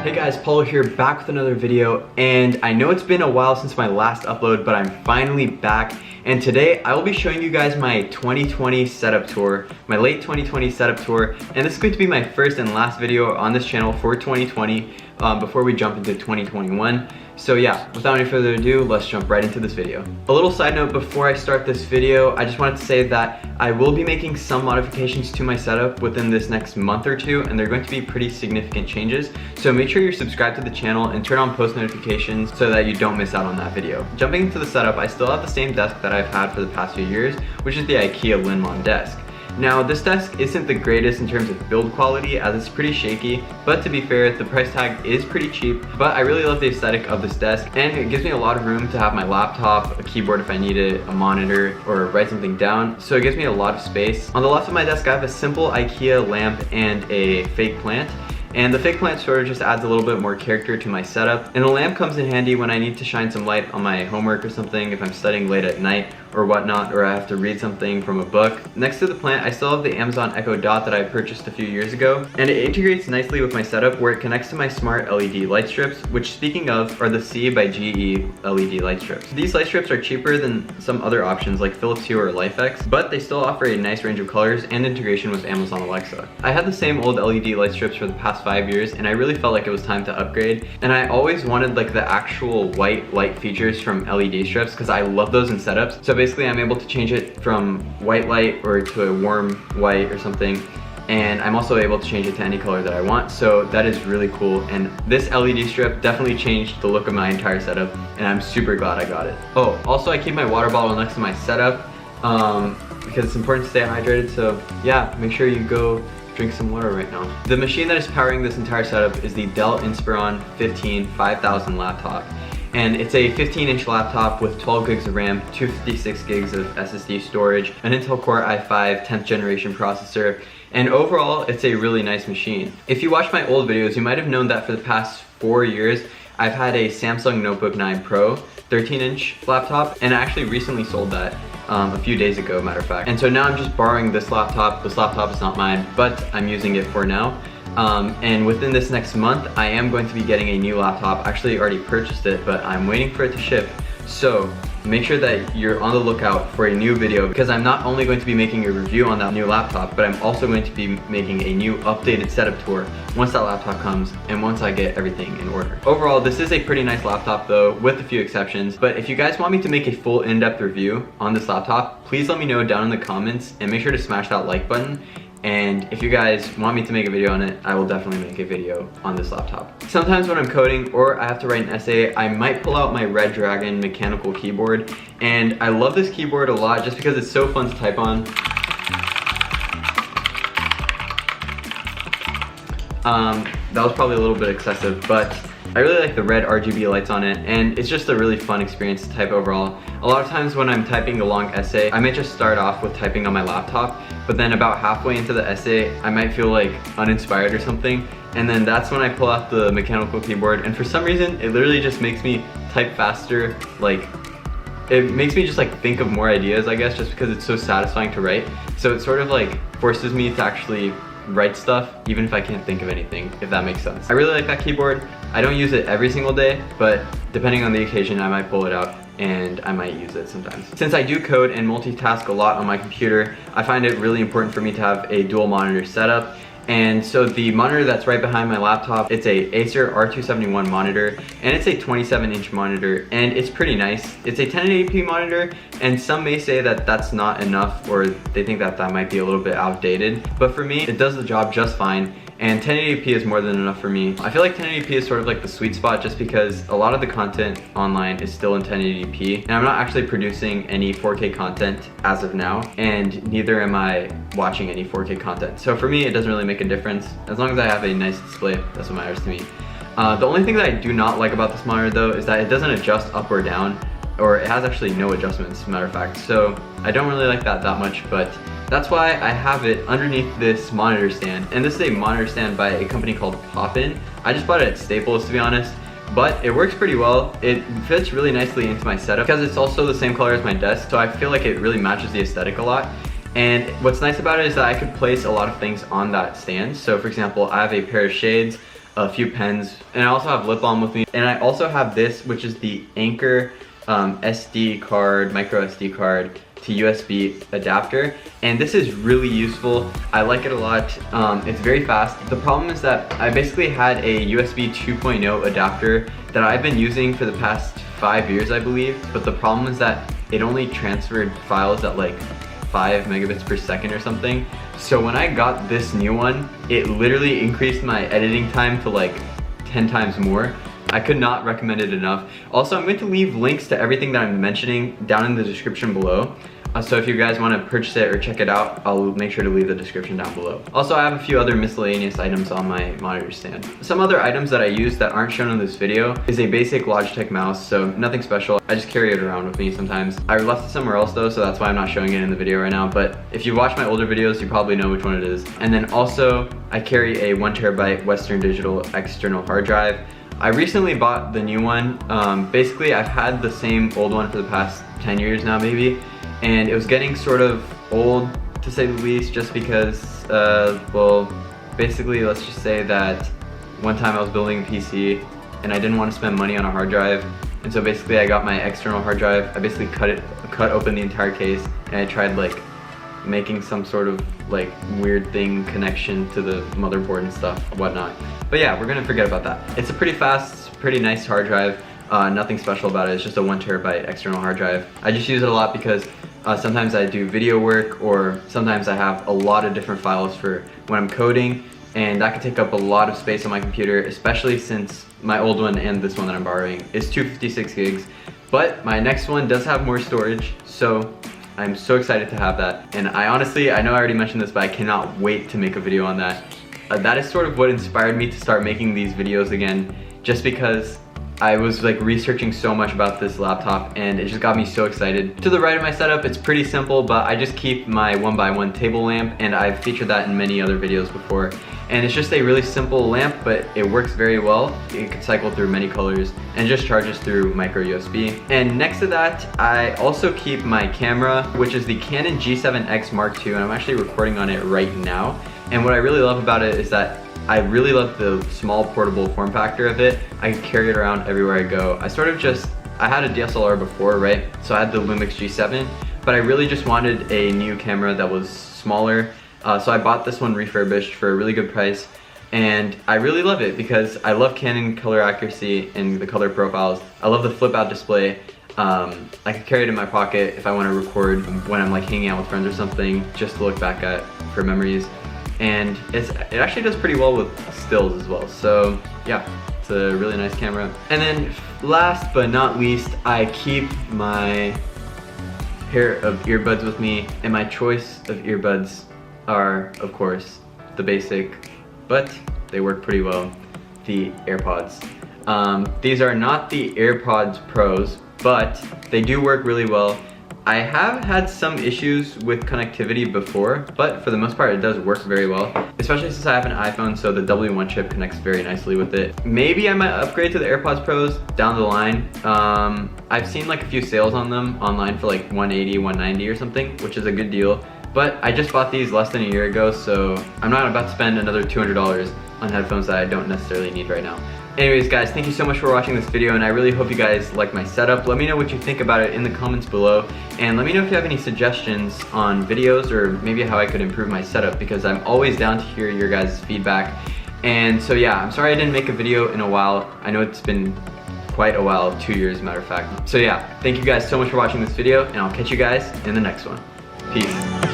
Hey guys, Paulo here, back with another video, and I know it's been a while since my last upload, but I'm finally back, and today I will be showing you guys my 2020 setup tour, my late 2020 setup tour, and this is going to be my first and last video on this channel for 2020 before we jump into 2021. So yeah, without any further ado, let's jump right into this video. A little side note before I start this video, I just wanted to say that I will be making some modifications to my setup within this next month or two, and they're going to be pretty significant changes. So make sure you're subscribed to the channel and turn on post notifications so that you don't miss out on that video. Jumping into the setup, I still have the same desk that I've had for the past few years, which is the IKEA Linmon desk. Now, this desk isn't the greatest in terms of build quality as it's pretty shaky, but to be fair, the price tag is pretty cheap, but I really love the aesthetic of this desk, and it gives me a lot of room to have my laptop, a keyboard if I need it, a monitor, or write something down, so it gives me a lot of space. On the left of my desk, I have a simple IKEA lamp and a fake plant. And the fake plant sort of just adds a little bit more character to my setup. And the lamp comes in handy when I need to shine some light on my homework or something, if I'm studying late at night or whatnot, or I have to read something from a book. Next to the plant, I still have the Amazon Echo Dot that I purchased a few years ago. And it integrates nicely with my setup where it connects to my smart LED light strips, which, speaking of, are the C by GE LED light strips. These light strips are cheaper than some other options like Philips Hue or LifeX, but they still offer a nice range of colors and integration with Amazon Alexa. I had the same old LED light strips for the past 5 years, and I really felt like it was time to upgrade. And I always wanted like the actual white light features from LED strips because I love those in setups. So basically I'm able to change it from white light or to a warm white or something, and I'm also able to change it to any color that I want, so that is really cool. And this LED strip definitely changed the look of my entire setup, and I'm super glad I got it. Oh, also I keep my water bottle next to my setup because it's important to stay hydrated, so yeah, make sure you go drink some water right now. The machine that is powering this entire setup is the Dell Inspiron 15 5000 laptop. And it's a 15-inch laptop with 12 gigs of RAM, 256 gigs of SSD storage, an Intel Core i5 10th generation processor, and overall, it's a really nice machine. If you watch my old videos, you might have known that for the past 4 years, I've had a Samsung Notebook 9 Pro 13-inch laptop, and I actually recently sold that a few days ago, matter of fact. And so now I'm just borrowing this laptop. This laptop is not mine, but I'm using it for now. And within this next month, I am going to be getting a new laptop. Actually, already purchased it, but I'm waiting for it to ship. So make sure that you're on the lookout for a new video, because I'm not only going to be making a review on that new laptop, but I'm also going to be making a new updated setup tour once that laptop comes and once I get everything in order. Overall, this is a pretty nice laptop though, with a few exceptions, but if you guys want me to make a full in-depth review on this laptop, please let me know down in the comments and make sure to smash that like button. And if you guys want me to make a video on it, I will definitely make a video on this laptop. Sometimes when I'm coding or I have to write an essay, I might pull out my Red Dragon mechanical keyboard. And I love this keyboard a lot just because it's so fun to type on. That was probably a little bit excessive, but I really like the red RGB lights on it, and it's just a really fun experience to type overall. A lot of times when I'm typing a long essay, I might just start off with typing on my laptop, but then about halfway into the essay, I might feel like uninspired or something, and then that's when I pull out the mechanical keyboard, and for some reason, it literally just makes me type faster. Like, it makes me just like think of more ideas, I guess, just because it's so satisfying to write. So it sort of like forces me to actually write stuff even if I can't think of anything, if that makes sense. I really like that keyboard. I don't use it every single day, but depending on the occasion, I might pull it out and I might use it sometimes. Since I do code and multitask a lot on my computer, I find it really important for me to have a dual monitor setup. And so the monitor that's right behind my laptop, it's a Acer R271 monitor, and it's a 27-inch monitor, and it's pretty nice. It's a 1080p monitor, and some may say that that's not enough, or they think that that might be a little bit outdated. But for me, it does the job just fine, and 1080p is more than enough for me. I feel like 1080p is sort of like the sweet spot just because a lot of the content online is still in 1080p, and I'm not actually producing any 4K content as of now, and neither am I watching any 4K content. So for me, it doesn't really make a difference. As long as I have a nice display, that's what matters to me. The only thing that I do not like about this monitor though is that it doesn't adjust up or down, or it has actually no adjustments, as a matter of fact. So I don't really like that much, but that's why I have it underneath this monitor stand. And this is a monitor stand by a company called Poppin. I just bought it at Staples, to be honest, but it works pretty well. It fits really nicely into my setup because it's also the same color as my desk, so I feel like it really matches the aesthetic a lot. And what's nice about it is that I could place a lot of things on that stand. So for example, I have a pair of shades, a few pens, and I also have lip balm with me. And I also have this, which is the Anchor SD card, micro SD card to USB adapter, and this is really useful. I like it a lot. It's very fast. The problem is that I basically had a USB 2.0 adapter that I've been using for the past 5 years, I believe, but the problem is that it only transferred files at like 5 megabits per second or something. So when I got this new one, it literally increased my editing time to like 10 times more. I could not recommend it enough. Also, I'm going to leave links to everything that I'm mentioning down in the description below. So if you guys want to purchase it or check it out, I'll make sure to leave the description down below. Also, I have a few other miscellaneous items on my monitor stand. Some other items that I use that aren't shown in this video is a basic Logitech mouse, so nothing special. I just carry it around with me sometimes. I left it somewhere else though, so that's why I'm not showing it in the video right now, but if you watch my older videos, you probably know which one it is. And then also, I carry a 1 terabyte Western Digital external hard drive. I recently bought the new one. Basically, I've had the same old one for the past 10 years now maybe, and it was getting sort of old to say the least, just because, well, basically let's just say that one time I was building a PC and I didn't want to spend money on a hard drive, and so basically I got my external hard drive. I basically cut open the entire case, and I tried like making some sort of like weird thing connection to the motherboard and stuff, whatnot. But yeah, we're gonna forget about that. It's a pretty fast, pretty nice hard drive. Nothing special about it. It's just a 1 terabyte external hard drive. I just use it a lot because sometimes I do video work, or sometimes I have a lot of different files for when I'm coding, and that can take up a lot of space on my computer, especially since my old one and this one that I'm borrowing is 256 gigs. But my next one does have more storage, so I'm so excited to have that. And I honestly, I know I already mentioned this, but I cannot wait to make a video on that. That is sort of what inspired me to start making these videos again, just because I was like researching so much about this laptop and it just got me so excited. To the right of my setup, it's pretty simple, but I just keep my 1x1 table lamp, and I've featured that in many other videos before. And it's just a really simple lamp, but it works very well. It can cycle through many colors and just charges through micro USB. And next to that, I also keep my camera, which is the Canon G7X Mark II, and I'm actually recording on it right now. And what I really love about it is that I really love the small portable form factor of it. I can carry it around everywhere I go. I had a DSLR before, right? So I had the Lumix G7, but I really just wanted a new camera that was smaller. So I bought this one refurbished for a really good price, and I really love it because I love Canon color accuracy and the color profiles. I love the flip out display. I can carry it in my pocket if I want to record when I'm like hanging out with friends or something, just to look back at for memories. And it actually does pretty well with stills as well. So yeah, it's a really nice camera. And then last but not least, I keep my pair of earbuds with me, and my choice of earbuds are, of course, the basic, but they work pretty well, the AirPods. These are not the AirPods Pros, but they do work really well. I have had some issues with connectivity before, but for the most part it does work very well, especially since I have an iPhone, so the W1 chip connects very nicely with it. Maybe I might upgrade to the AirPods Pros down the line. I've seen like a few sales on them online for like $180, $190 or something, which is a good deal. But I just bought these less than a year ago, so I'm not about to spend another $200 on headphones that I don't necessarily need right now. Anyways guys, thank you so much for watching this video, and I really hope you guys like my setup. Let me know what you think about it in the comments below, and let me know if you have any suggestions on videos or maybe how I could improve my setup, because I'm always down to hear your guys' feedback. And so yeah, I'm sorry I didn't make a video in a while. I know it's been quite a while, 2 years matter of fact. So yeah, thank you guys so much for watching this video, and I'll catch you guys in the next one. Peace.